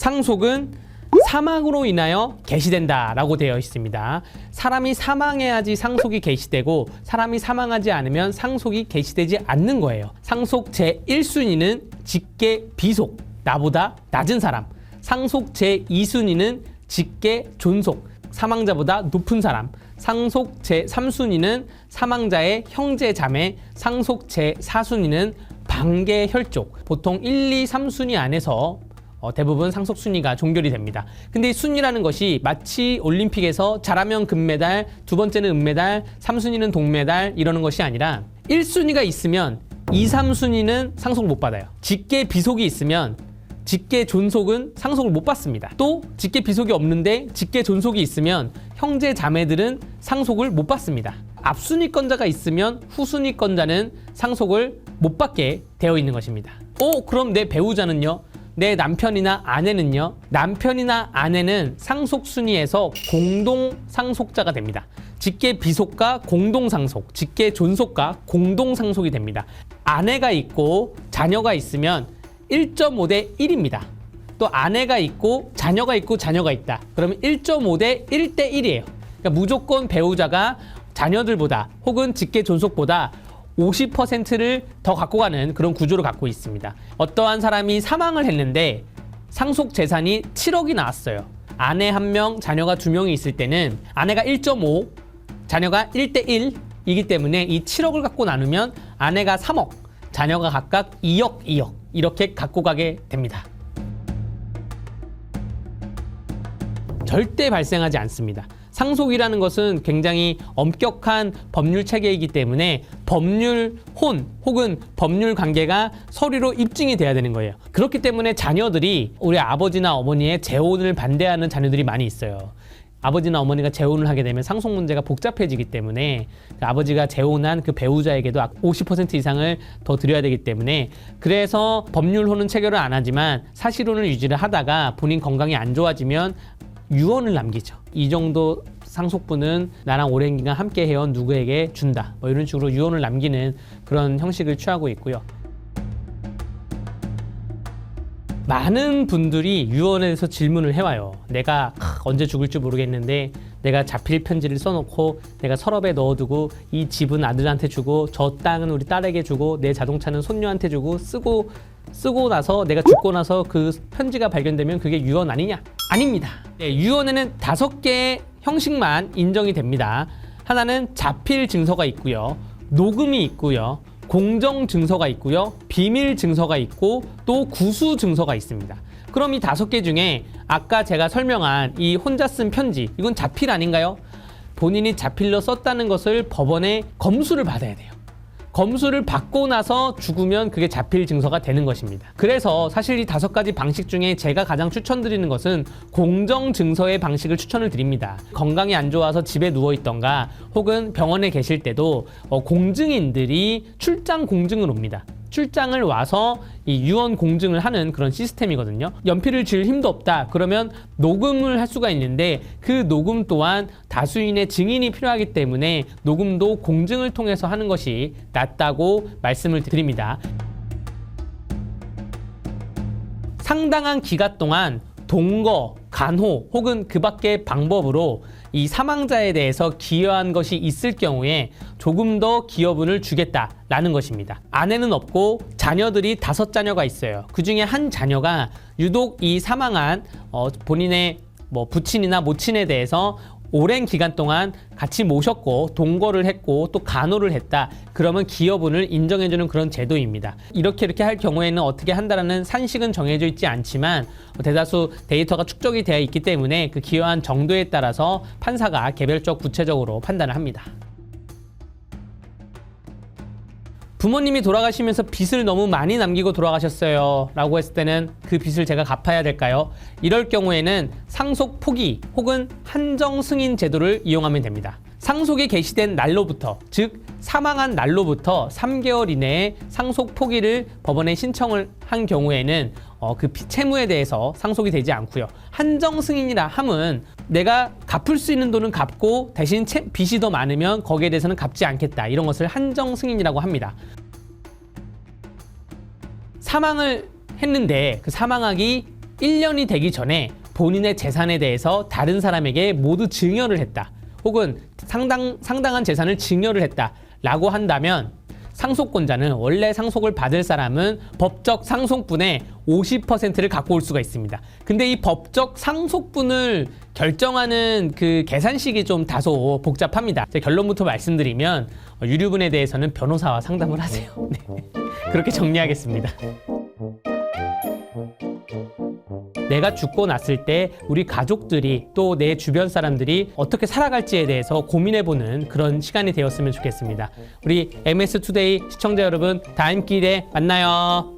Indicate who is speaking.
Speaker 1: 상속은 사망으로 인하여 개시된다라고 되어 있습니다. 사람이 사망해야지 상속이 개시되고 사람이 사망하지 않으면 상속이 개시되지 않는 거예요. 상속 제1순위는 직계 비속, 나보다 낮은 사람. 상속 제2순위는 직계 존속, 사망자보다 높은 사람. 상속 제3순위는 사망자의 형제 자매. 상속 제4순위는 반계 혈족. 보통 1, 2, 3순위 안에서 대부분 상속 순위가 종결이 됩니다. 근데 이 순위라는 것이 마치 올림픽에서 잘하면 금메달, 두 번째는 은메달, 3순위는 동메달 이러는 것이 아니라 1순위가 있으면 2, 3순위는 상속을 못 받아요. 직계 비속이 있으면 직계 존속은 상속을 못 받습니다. 또 직계 비속이 없는데 직계 존속이 있으면 형제 자매들은 상속을 못 받습니다. 앞순위권자가 있으면 후순위권자는 상속을 못 받게 되어 있는 것입니다. 그럼 내 배우자는요? 내 남편이나 아내는요? 남편이나 아내는 상속 순위에서 공동 상속자가 됩니다. 직계 비속과 공동 상속, 직계 존속과 공동 상속이 됩니다. 아내가 있고 자녀가 있으면 1.5 대 1입니다. 또 아내가 있고 자녀가 있다. 그러면 1.5 대 1대 1이에요. 그러니까 무조건 배우자가 자녀들보다 혹은 직계 존속보다 50%를 더 갖고 가는 그런 구조를 갖고 있습니다. 어떠한 사람이 사망을 했는데 상속 재산이 7억이 나왔어요. 아내 1명, 자녀가 2명이 있을 때는 아내가 1.5, 자녀가 1대 1이기 때문에 이 7억을 갖고 나누면 아내가 3억, 자녀가 각각 2억 이렇게 갖고 가게 됩니다. 절대 발생하지 않습니다. 상속이라는 것은 굉장히 엄격한 법률 체계이기 때문에 법률 혼 혹은 법률 관계가 서류로 입증이 돼야 되는 거예요. 그렇기 때문에 자녀들이 우리 아버지나 어머니의 재혼을 반대하는 자녀들이 많이 있어요. 아버지나 어머니가 재혼을 하게 되면 상속 문제가 복잡해지기 때문에 아버지가 재혼한 그 배우자에게도 50% 이상을 더 드려야 되기 때문에 그래서 법률혼은 체결을 안 하지만 사실혼을 유지를 하다가 본인 건강이 안 좋아지면 유언을 남기죠. 이 정도 상속분은 나랑 오랜 기간 함께 해온 누구에게 준다. 이런 식으로 유언을 남기는 그런 형식을 취하고 있고요. 많은 분들이 유언에 대해서 질문을 해와요. 내가 언제 죽을지 모르겠는데 내가 자필 편지를 써놓고 내가 서랍에 넣어두고 이 집은 아들한테 주고 저 땅은 우리 딸에게 주고 내 자동차는 손녀한테 주고 쓰고 나서 내가 죽고 나서 그 편지가 발견되면 그게 유언 아니냐? 아닙니다. 유언에는 5개의 형식만 인정이 됩니다. 하나는 자필 증서가 있고요. 녹음이 있고요. 공정 증서가 있고요. 비밀 증서가 있고 또 구수 증서가 있습니다. 그럼 이 5개 중에 아까 제가 설명한 이 혼자 쓴 편지, 이건 자필 아닌가요? 본인이 자필로 썼다는 것을 법원에 검수를 받아야 돼요. 검수를 받고 나서 죽으면 그게 자필 증서가 되는 것입니다. 그래서 사실 이 5가지 방식 중에 제가 가장 추천드리는 것은 공정 증서의 방식을 추천을 드립니다. 건강이 안 좋아서 집에 누워 있던가 혹은 병원에 계실 때도 공증인들이 출장 공증을 옵니다. 출장을 와서 이 유언 공증을 하는 그런 시스템이거든요. 연필을 쥘 힘도 없다. 그러면 녹음을 할 수가 있는데 그 녹음 또한 다수인의 증인이 필요하기 때문에 녹음도 공증을 통해서 하는 것이 낫다고 말씀을 드립니다. 상당한 기간 동안 동거, 간호 혹은 그 밖의 방법으로 이 사망자에 대해서 기여한 것이 있을 경우에 조금 더 기여분을 주겠다라는 것입니다. 아내는 없고 자녀들이 5자녀가 있어요. 그 중에 한 자녀가 유독 이 사망한 본인의 부친이나 모친에 대해서 오랜 기간 동안 같이 모셨고 동거를 했고 또 간호를 했다. 그러면 기여분을 인정해주는 그런 제도입니다. 이렇게 할 경우에는 어떻게 한다라는 산식은 정해져 있지 않지만 대다수 데이터가 축적이 되어 있기 때문에 그 기여한 정도에 따라서 판사가 개별적 구체적으로 판단을 합니다. 부모님이 돌아가시면서 빚을 너무 많이 남기고 돌아가셨어요 라고 했을 때는 그 빚을 제가 갚아야 될까요? 이럴 경우에는 상속 포기 혹은 한정 승인 제도를 이용하면 됩니다. 상속이 개시된 날로부터, 즉 사망한 날로부터 3개월 이내에 상속 포기를 법원에 신청을 한 경우에는 그 채무에 대해서 상속이 되지 않고요. 한정 승인이라 함은 내가 갚을 수 있는 돈은 갚고 대신 빚이 더 많으면 거기에 대해서는 갚지 않겠다. 이런 것을 한정 승인이라고 합니다. 사망을 했는데 그 사망하기 1년이 되기 전에 본인의 재산에 대해서 다른 사람에게 모두 증여를 했다. 혹은 상당한 재산을 증여를 했다라고 한다면 상속권자는 원래 상속을 받을 사람은 법적 상속분의 50%를 갖고 올 수가 있습니다. 근데 이 법적 상속분을 결정하는 그 계산식이 좀 다소 복잡합니다. 제 결론부터 말씀드리면 유류분에 대해서는 변호사와 상담을 하세요. 네. 그렇게 정리하겠습니다. 내가 죽고 났을 때 우리 가족들이 또 내 주변 사람들이 어떻게 살아갈지에 대해서 고민해보는 그런 시간이 되었으면 좋겠습니다. 우리 MS 투데이 시청자 여러분, 다음 기회에 만나요.